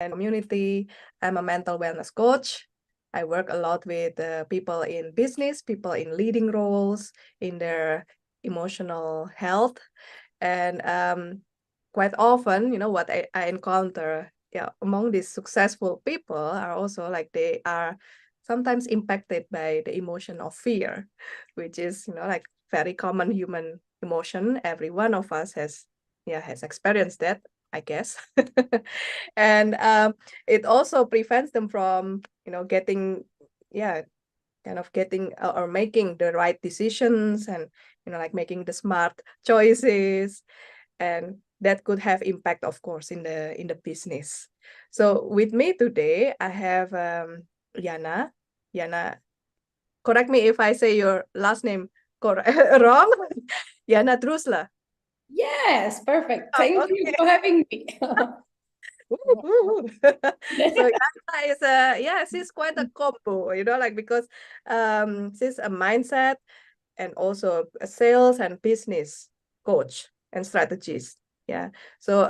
and community. I'm a mental wellness coach. I work a lot with people in business, people in leading roles, in their emotional health. And quite often, what I encounter, among these successful people are also like they are sometimes impacted by the emotion of fear, which is, like very common human emotion. Every one of us has experienced that, I guess. And it also prevents them from, getting, kind of getting or making the right decisions, and like making the smart choices, and that could have impact, of course, in the business. So with me today I have Jana. Jana, correct me if I say your last name wrong. Jana Droessler. Yes, perfect. Oh, Thank you okay. for having me. So Yana is she's quite a combo, like, because she's a mindset and also a sales and business coach and strategist. Yeah. So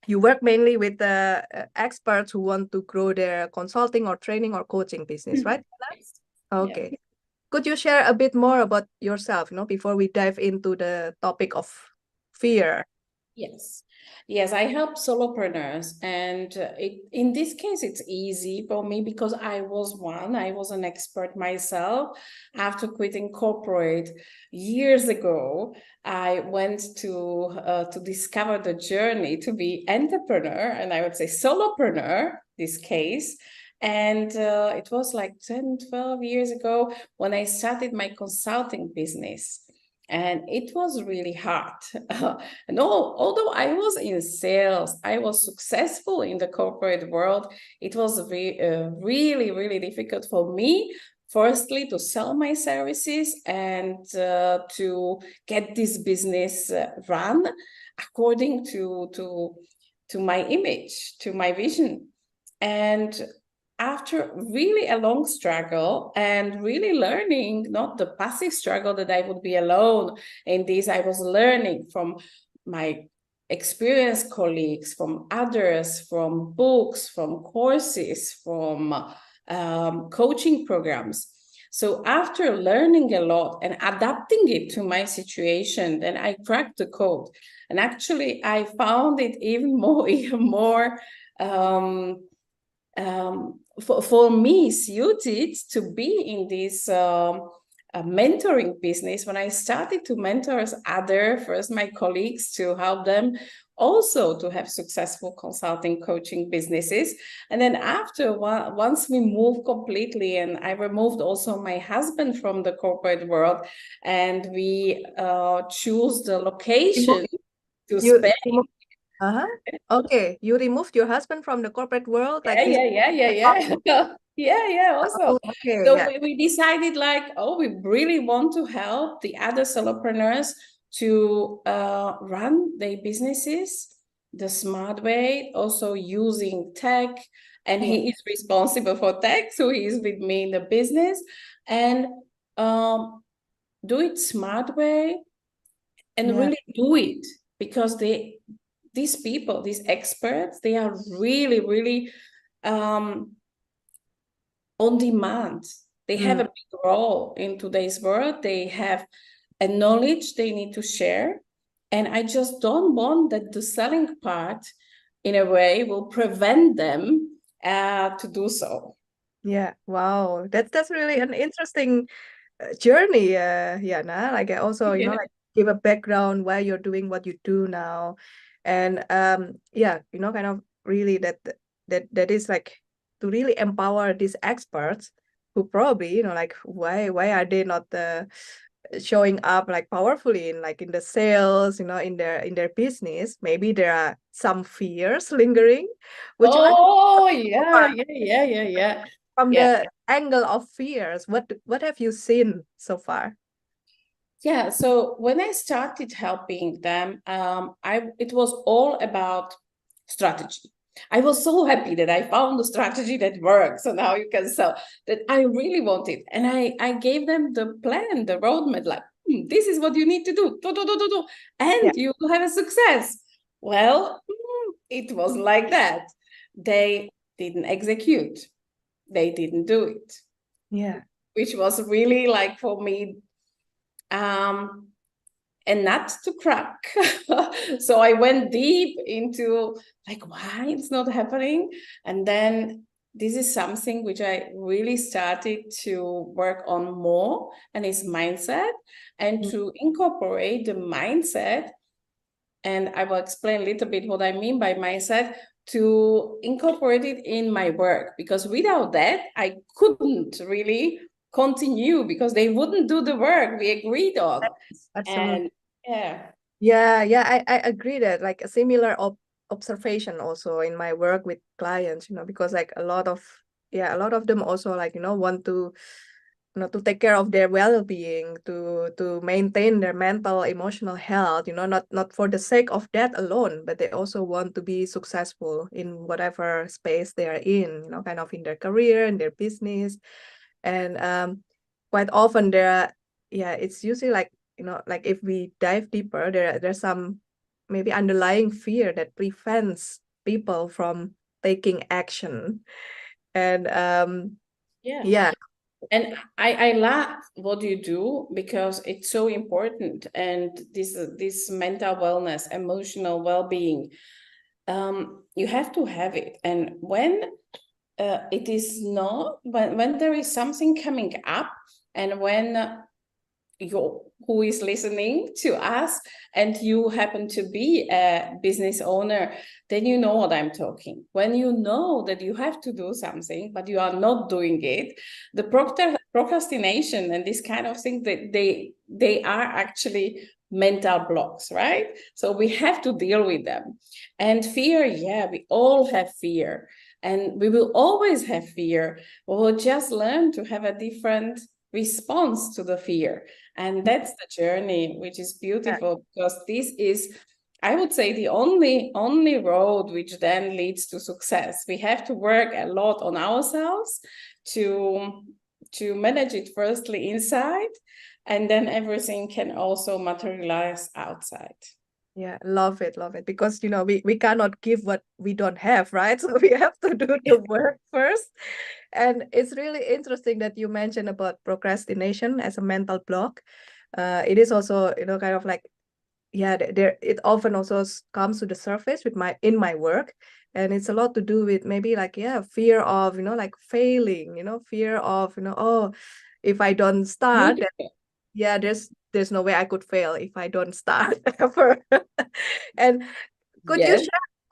you work mainly with experts who want to grow their consulting or training or coaching business, right? Yes. Yeah. Okay. Could you share a bit more about yourself, before we dive into the topic of fear? Yes. Yes, I help solopreneurs, and in this case, it's easy for me because I was an expert myself. After quitting corporate years ago, I went to discover the journey to be entrepreneur, and I would say solopreneur, this case. And it was like 10, 12 years ago when I started my consulting business. And it was really hard. And although I was in sales, I was successful in the corporate world. It was really, really difficult for me, firstly, to sell my services and to get this business run according to my image, to my vision. And after really a long struggle and really learning, not the passive struggle that I would be alone in this, I was learning from my experienced colleagues, from others, from books, from courses, from coaching programs. So after learning a lot and adapting it to my situation, then I cracked the code. And actually, I found it even more for me suited to be in this mentoring business when I started to mentor first my colleagues to help them also to have successful consulting coaching businesses. And then once we moved completely, and I removed also my husband from the corporate world, and we choose the location to You spend. uh-huh. Okay, you removed your husband from the corporate world, like he's Yeah. Also, oh, okay, so yeah. we decided like, oh, we really want to help the other solopreneurs to run their businesses the smart way, also using tech. And Yeah. he is responsible for tech, so he is with me in the business, and um, do it smart way and Yeah. really do it because these people, these experts, they are really, really on demand. They have a Mm. big role in today's world. They have a knowledge they need to share. And I just don't want that the selling part, in a way, will prevent them to do so. Yeah. Wow. That's really an interesting journey, Yana. Like I also, Yeah. like give a background why you're doing what you do now. And yeah, kind of really that is like to really empower these experts who probably, like why are they not showing up like powerfully in like in the sales, in their business. Maybe there are some fears lingering, which one Oh, yeah. from Yeah. the angle of fears, what have you seen so far? Yeah, so when I started helping them, it was all about strategy. I was so happy that I found a strategy that works, so now you can sell. That I really wanted, and I gave them the plan, the roadmap. Like, this is what you need to do, Yeah. and you will have a success. Well, it wasn't like that. they didn't execute. They didn't do it. Yeah. Which was really like for me, a nut to crack. So I went deep into like why it's not happening. And then this is something which I really started to work on more, and is mindset, and to incorporate the mindset. And I will explain a little bit what I mean by mindset, to incorporate it in my work, because without that, I couldn't really continue, because they wouldn't do the work we agreed on. Absolutely. And yeah. Yeah, I agree that like a similar observation also in my work with clients, because like a lot of them also like, want to to take care of their well-being, to maintain their mental emotional health, not for the sake of that alone, but they also want to be successful in whatever space they are in, kind of in their career, in their business. And quite often it's usually like, like if we dive deeper, there's some maybe underlying fear that prevents people from taking action. And yeah. And I love what you do, because it's so important. And this mental wellness, emotional well-being, you have to have it. And when it is not, when there is something coming up, and when you, who is listening to us, and you happen to be a business owner, then you know what I'm talking. When you know that you have to do something but you are not doing it, the procrastination and this kind of thing, that they are actually mental blocks, right? So we have to deal with them. And fear, yeah, we all have fear, and we will always have fear. We'll just learn to have a different response to the fear. And that's the journey, which is beautiful, because this is, I would say, the only road which then leads to success. We have to work a lot on ourselves to manage it firstly inside, and then everything can also materialize outside. Yeah, love it, because we cannot give what we don't have, right? So we have to do the work first. And it's really interesting that you mentioned about procrastination as a mental block. It is also, kind of like, yeah, there it often also comes to the surface with in my work. And it's a lot to do with maybe like, yeah, fear of, like failing, fear of, oh, if I don't start, then, yeah, there's no way I could fail if I don't start ever. And could you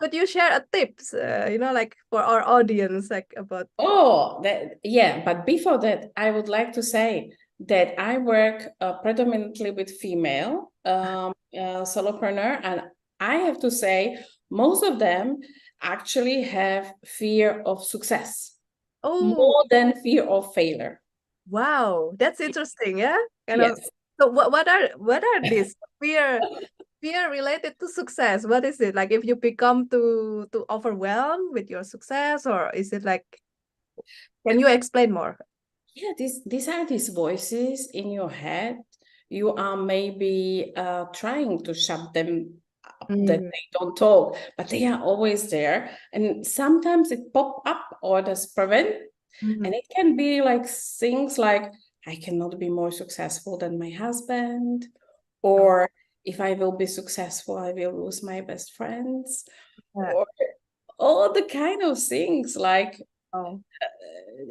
Yes. share a tips, like for our audience, like about. Oh, yeah. But before that, I would like to say that I work predominantly with female solopreneur, and I have to say most of them actually have fear of success Oh, more than fear of failure. wow, that's interesting. Yeah, kind of. Yes. So what are these fear related to success? What is it like if you become too overwhelmed with your success, or is it like, can you explain more? Yeah, these are these voices in your head. You are maybe trying to shut them up, that Mm, they don't talk, but they are always there. And sometimes it pop up or does prevent. mm, And it can be like things like, I cannot be more successful than my husband, oh, or if I will be successful, I will lose my best friends, yeah, or all the kind of things like oh,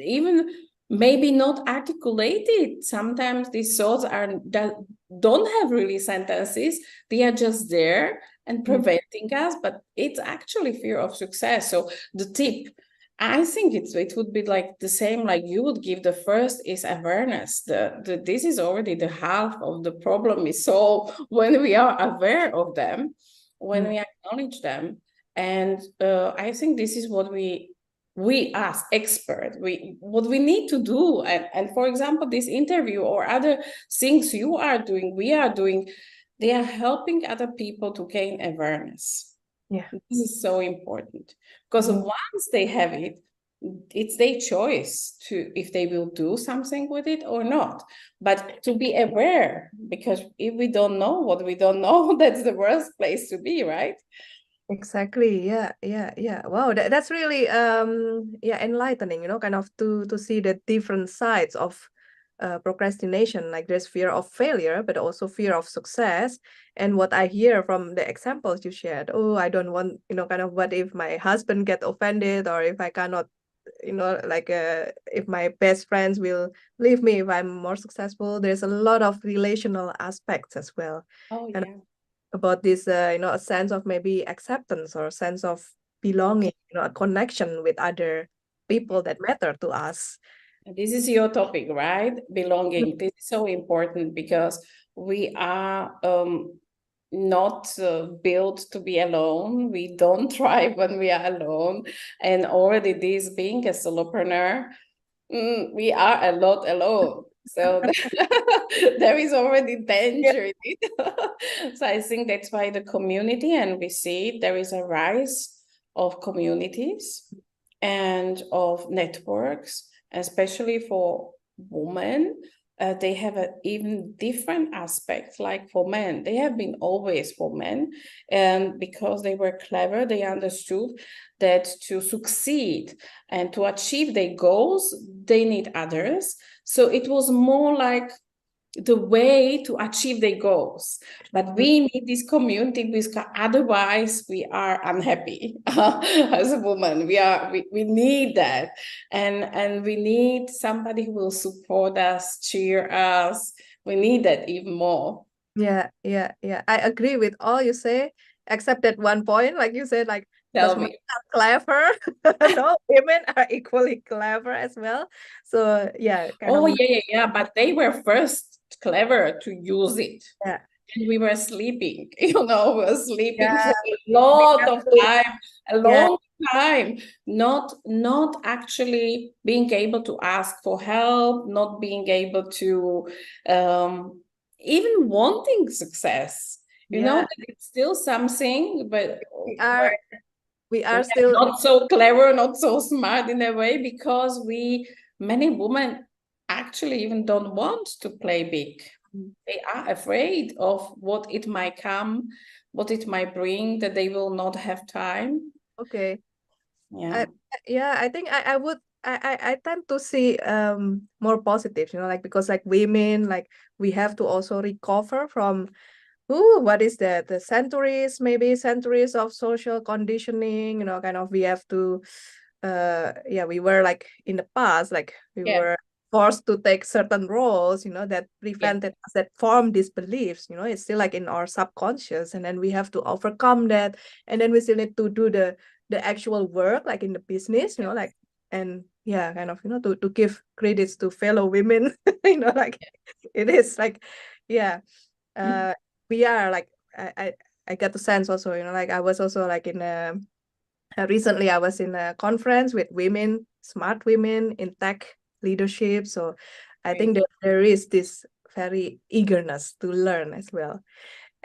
even maybe not articulated. Sometimes these thoughts are that don't have really sentences. They are just there and mm, preventing us, but it's actually fear of success. So the tip, I think it would be like the same like you would give. The first is awareness. This is already the half of the problem is solved when we are aware of them, when mm, we acknowledge them. And I think this is what we as expert, what we need to do. And for example, this interview or other things you are doing, we are doing, they are helping other people to gain awareness. yeah, This is so important, because mm, once they have it, it's their choice to if they will do something with it or not. But to be aware, because if we don't know what we don't know, that's the worst place to be, right? Exactly. Yeah, yeah, yeah. Wow, that's really yeah, enlightening, kind of to see the different sides of procrastination. Like there's fear of failure, but also fear of success. And what I hear from the examples you shared, oh, I don't want, kind of what if my husband get offended, or if I cannot, like if my best friends will leave me if I'm more successful. There's a lot of relational aspects as well. Oh, And yeah. about this a sense of maybe acceptance or a sense of belonging, a connection with other people that matter to us. This is your topic, right? Mm. Belonging. This is so important because we are not built to be alone. We don't thrive when we are alone. And already this being a solopreneur, we are a lot alone. So there is already Yeah, danger in it. So I think that's why the community, and we see there is a rise of communities and of networks, especially for women. They have an even different aspect. Like for men, they have been always for men, and because they were clever, they understood that to succeed and to achieve their goals, they need others. So it was more like the way to achieve their goals. But we need this community because otherwise we are unhappy as a woman. We need that. And we need somebody who will support us, cheer us. We need that even more. yeah, yeah, yeah. I agree with all you say, except at one point, like you said, like, Tell but men me. are clever. No, women are equally clever as well. So yeah, kind Oh, of. yeah. But they were first clever to use it. Yeah, And we were sleeping, we were sleeping yeah, for a we lot have of to. time, a Yeah, long time, not actually being able to ask for help, not being able to even wanting success. yeah. That it's still something, but We are we we're are still. not so clever, not so smart in a way, because many women actually even don't want to play big. They are afraid of what it might come, what it might bring, that they will not have time. Okay. Yeah. I yeah, I think I would I tend to see more positive, like because like women, like we have to also recover from what is that? The centuries, maybe centuries of social conditioning, kind of we have to yeah, we were like in the past, like we Yeah. were forced to take certain roles, that Yeah. prevented us, that form these beliefs, it's still like in our subconscious, and then we have to overcome that, and then we still need to do the actual work, like in the business, like, and yeah, kind of, to give credits to fellow women, like it is like, yeah, uh we are like, I got the sense also, like I was also like in a recently I was in a conference with women, smart women in tech leadership. So I think Great. that there is this very eagerness to learn as well.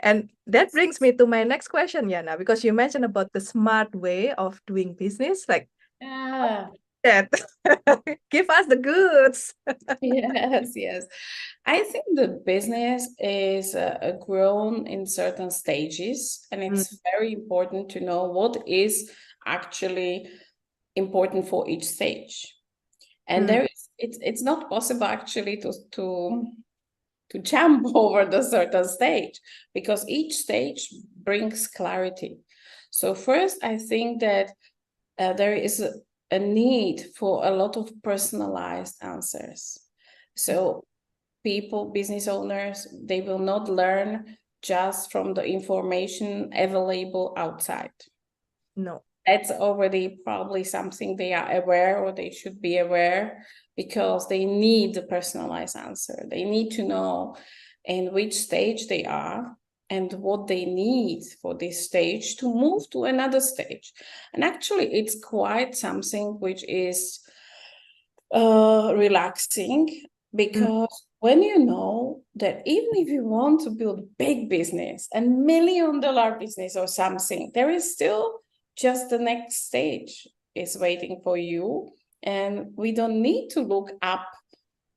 And that brings me to my next question, Yana, because you mentioned about the smart way of doing business, like Yeah. that. Give us the goods. Yes. I think the business is grown in certain stages, and Mm, it's very important to know what is actually important for each stage. And mm, it's not possible actually to jump over the certain stage, because each stage brings clarity. So first, I think that there is a need for a lot of personalized answers. So people, business owners, they will not learn just from the information available outside. no. That's already probably something they are aware, or they should be aware, because they need the personalized answer. They need to know in which stage they are and what they need for this stage to move to another stage. And actually, it's quite something which is relaxing, Mm, because when you know that even if you want to build big business and $1 million business or something, there is still just the next stage is waiting for you, and we don't need to look up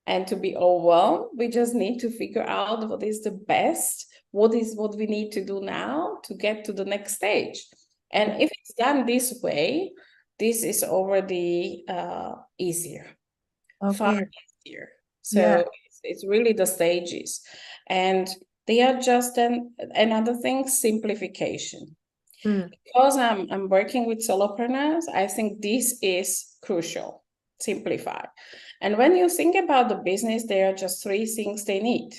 and to be overwhelmed. We just need to figure out what is the best, what is what we need to do now to get to the next stage. And if it's done this way, this is already easier, far Okay. easier. Yeah. So it's really the stages. And they are just another thing, simplification. Mm. Because I'm working with solopreneurs, I think this is crucial. Simplify. And when you think about the business, there are just three things they need.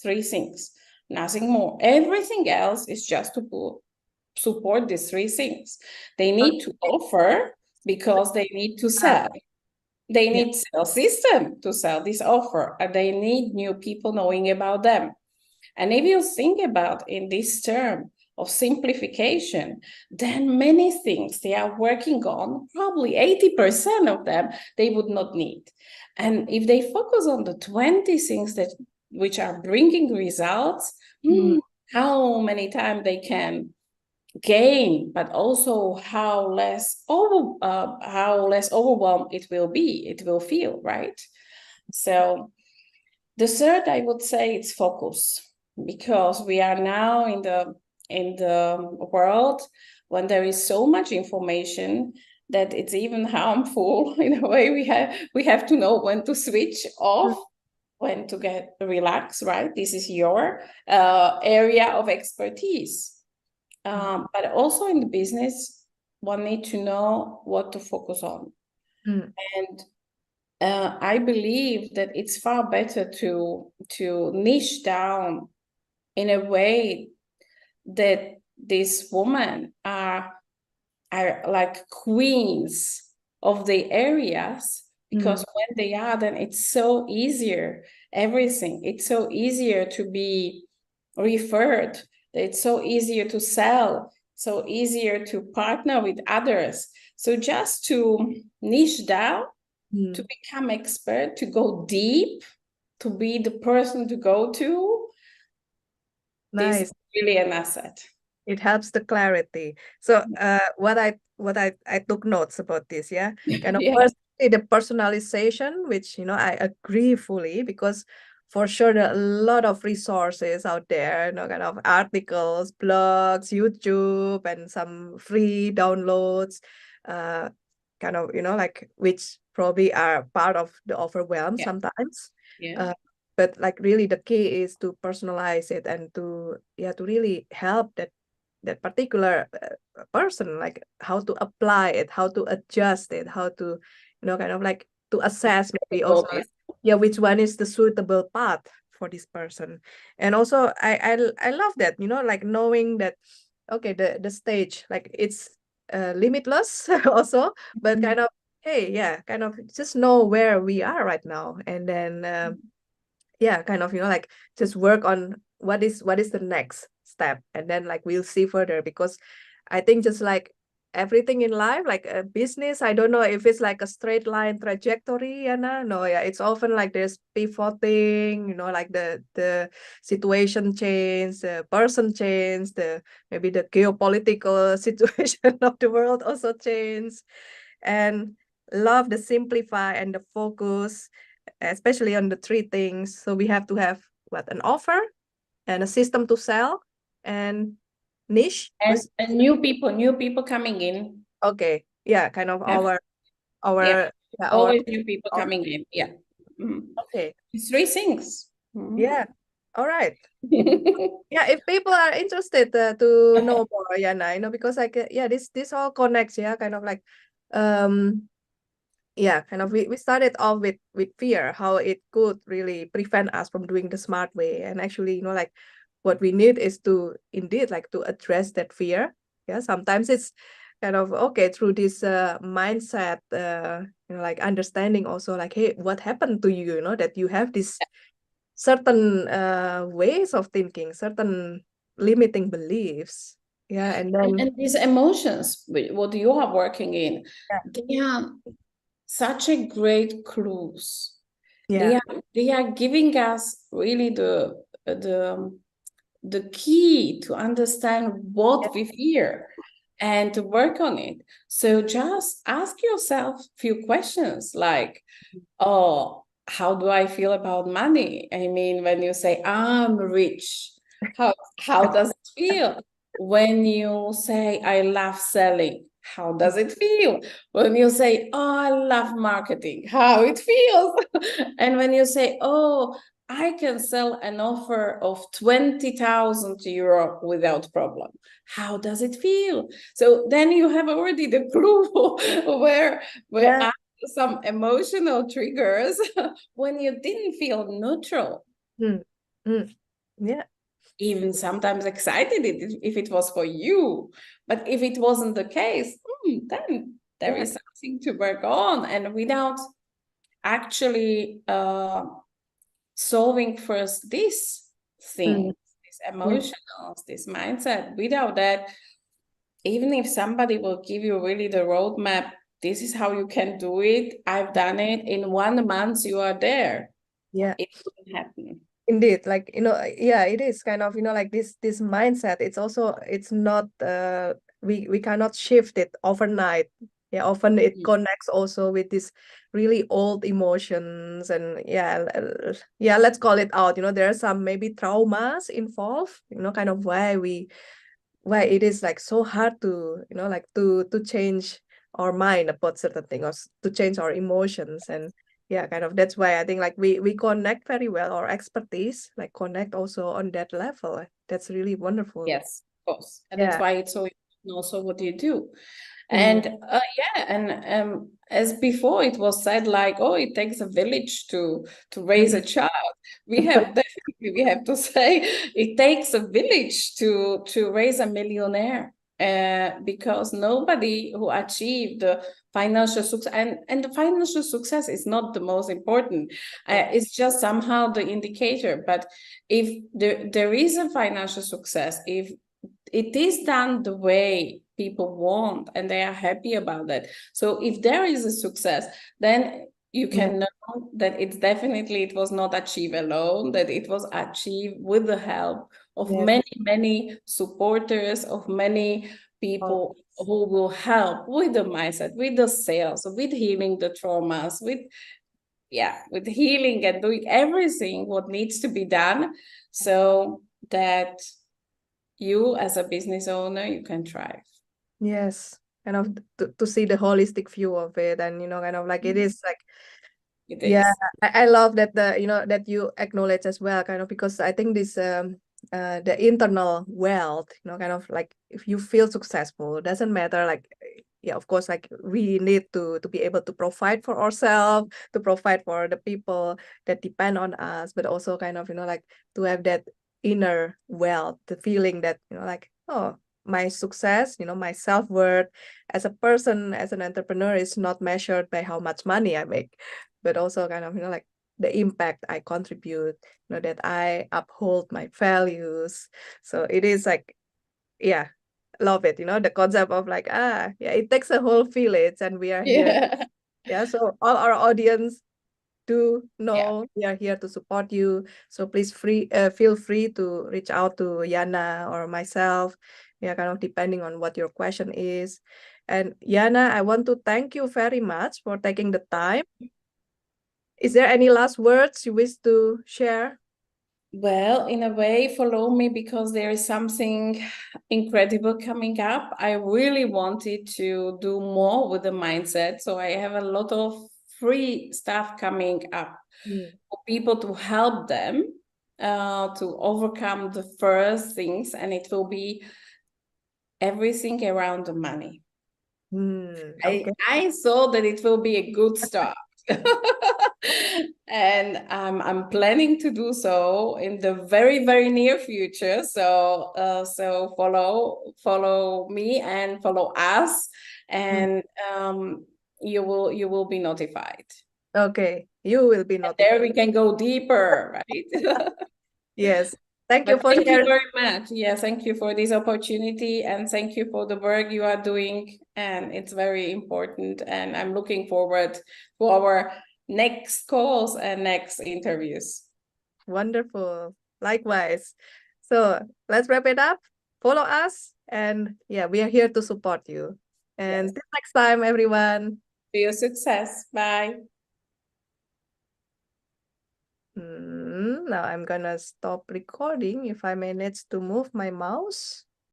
Three things, nothing more. Everything else is just to support these three things. They need to offer because they need to Ah, sell. They yeah. need sales system to sell this offer. And they need new people knowing about them. And if you think about in this term of simplification, then many things they are working on, probably 80% of them, they would not need. And if they focus on the 20 things that which are bringing results, Mm. how many times they can gain, but also how less overwhelmed it will be, it will feel, right? So the third, I would say, it's focus, because we are now in the world when there is so much information that it's even harmful in a way. We have to know when to switch Mm. off, when to get relaxed, right? This is your area of expertise. But also in the business, one need to know what to focus on. Mm. And I believe that it's far better to niche down in a way that these women are like queens of the areas, because Mm. when they are, then it's so easier, everything. It's so easier to be referred. It's so easier to sell, so easier to partner with others. So just to niche down, to Mm. become expert, to go deep, to be the person to go to, this is Nice. really an asset. It helps the clarity. So what I took notes about this, yeah. Kind of Yeah. first the personalization, which I agree fully, because for sure there are a lot of resources out there, kind of articles, blogs, YouTube, and some free downloads, uh kind of, like which probably are part of the overwhelm Yeah. sometimes. Yeah. Uh, but like really the key is to personalize it and to really help that particular person, like how to apply it, how to adjust it, how to kind of like to assess maybe also like, yeah, which one is the suitable path for this person. And also I love that, like knowing that okay, the stage, like it's limitless also, but kind of, hey, yeah, kind of just know where we are right now, and then yeah, kind of, like just work on what is the next step, and then like we'll see further. Because I think just like everything in life, like a business, I don't know if it's like a straight line trajectory, Anna. No, yeah, it's often like there's pivoting, like the situation change, the person change, the maybe the geopolitical situation of the world also change. And love the simplify and the focus, especially on the three things. So we have to have what, an offer and a system to sell and niche. And new people coming in. Okay, yeah, kind of Have, yeah, our yeah, always new people our coming in. Yeah. Mhm. okay, It's three things. Mhm. yeah, all right. Yeah, if people are interested to know more, Yana, because like yeah, this all connects, yeah, kind of like um yeah, kind of we started off with fear, how it could really prevent us from doing the smart way. And actually, like what we need is to indeed like to address that fear. Yeah, sometimes it's kind of okay through this mindset, like understanding also like, hey, what happened to you, that you have this certain ways of thinking, certain limiting beliefs. Yeah, and then And these emotions, what you are working in, yeah, they are such a great clues. They yeah, are they are giving us really the key to understand yeah, what we fear and to work on it. So just ask yourself a few questions like, oh, how do I feel about money? I mean, when you say I'm rich, how does it feel? When you say, I love selling, how does it feel? When you say, oh, I love marketing, how it feels? And when you say, oh, I can sell an offer of 20,000 euro without problem, how does it feel? So then you have already the clue where Yeah. are some emotional triggers when you didn't feel neutral. Mm. Mm. Yeah. Even sometimes excited if it was for you. But if it wasn't the case, then there Yeah. is something to work on. And without actually solving first this Mm. thing, this Mm. emotions, this mindset, without that, even if somebody will give you really the roadmap, this is how you can do it. I've done it in 1 month, you are there. Yeah. It wouldn't happen. Indeed, like, yeah, it is kind of, like this mindset. It's also, it's not, we cannot shift it overnight. Yeah, often it connects also with this really old emotions, and yeah, yeah, let's call it out. There are some maybe traumas involved. Kind of why it is like so hard to, like to change our mind about certain things, or to change our emotions. And yeah, kind of, that's why I think like we connect very well, our expertise like connect also on that level. That's really wonderful. Yes, of course. And that's Yeah. why it's so important also what you do. Mm. And yeah, and as before it was said, like, oh, it takes a village to raise a child. We have definitely we have to say it takes a village to raise a millionaire. Because nobody who achieved the financial success, and the financial success is not the most important. It's just somehow the indicator. But if there is a financial success, if it is done the way people want and they are happy about that. So if there is a success, then you Yeah. can know that it was not achieved alone, that it was achieved with the help of Yes. many supporters, of many people who will help with the mindset, with the sales, with healing the traumas, with healing and doing everything what needs to be done, so that you as a business owner, you can thrive. Yes, kind of to see the holistic view of it. And kind of like it is like, It yeah, is. I love that that you acknowledge as well, kind of, because I think this the internal wealth, kind of like if you feel successful, it doesn't matter, like, yeah, of course, like we need to be able to provide for ourselves, to provide for the people that depend on us, but also kind of, like to have that inner wealth, the feeling that, like, oh, my success, my self-worth as a person, as an entrepreneur, is not measured by how much money I make, but also kind of, like the impact I contribute, that I uphold my values. So it is like, yeah, love it, the concept of like, yeah, it takes a whole village and we are here. Yeah. Yeah, so all our audience do Yeah. know we are here to support you. So please feel free to reach out to Jana or myself. Yeah, kind of depending on what your question is. And Jana, I want to thank you very much for taking the time. Is there any last words you wish to share? Well, in a way, follow me because there is something incredible coming up. I really wanted to do more with the mindset. So I have a lot of free stuff coming up for people to help them to overcome the first things. And it will be everything around the money. Okay. I saw that it will be a good start. And I'm planning to do so in the very, very near future. So so follow me and follow us, and you will be notified. Okay, you will be And there notified. we can go deeper, right? Yes. Thank you But for thank you sharing. very much. Yeah, thank you for this opportunity and thank you for the work you are doing. And it's very important. And I'm looking forward to our next calls and next interviews. Wonderful. Likewise. So let's wrap it up. Follow us. And yeah, we are here to support you. Yes. And till next time, everyone. To your success. Bye. Now I'm gonna stop recording if I manage to move my mouse.